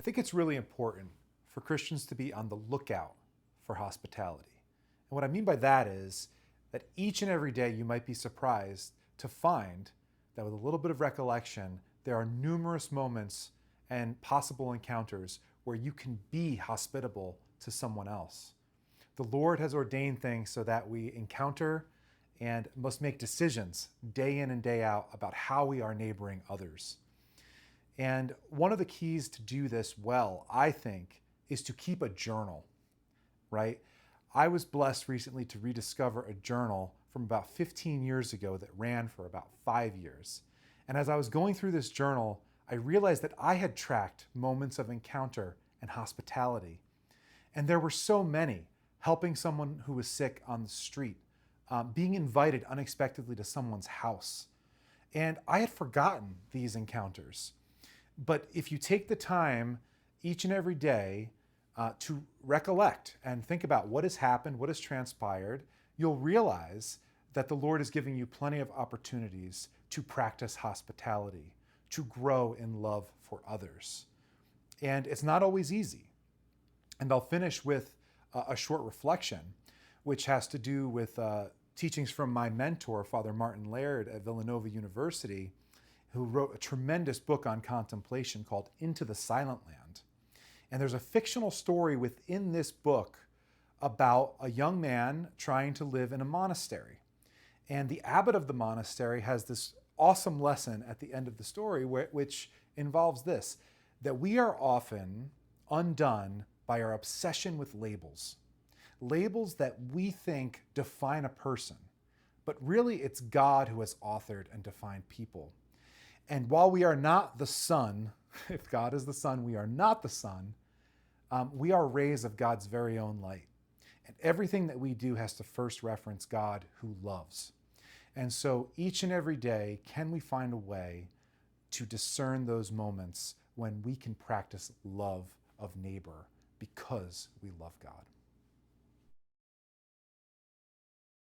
think it's really important for Christians to be on the lookout for hospitality. And what I mean by that is that each and every day you might be surprised to find that with a little bit of recollection, there are numerous moments and possible encounters where you can be hospitable to someone else. The Lord has ordained things so that we encounter and must make decisions day in and day out about how we are neighboring others. And one of the keys to do this well, I think, is to keep a journal, right? I was blessed recently to rediscover a journal from about 15 years ago that ran for about 5 years. And as I was going through this journal, I realized that I had tracked moments of encounter and hospitality. And there were so many: helping someone who was sick on the street, being invited unexpectedly to someone's house. And I had forgotten these encounters. But if you take the time each and every day to recollect and think about what has happened, what has transpired, you'll realize that the Lord is giving you plenty of opportunities to practice hospitality, to grow in love for others. And it's not always easy. And I'll finish with a short reflection, which has to do with teachings from my mentor, Father Martin Laird at Villanova University, who wrote a tremendous book on contemplation called Into the Silent Land. And there's a fictional story within this book about a young man trying to live in a monastery. And the abbot of the monastery has this awesome lesson at the end of the story, which involves this: that we are often undone by our obsession with labels. Labels that we think define a person, but really it's God who has authored and defined people. And while we are not the sun, if God is the sun, we are not the sun, we are rays of God's very own light. And everything that we do has to first reference God who loves. And so each and every day, can we find a way to discern those moments when we can practice love of neighbor because we love God?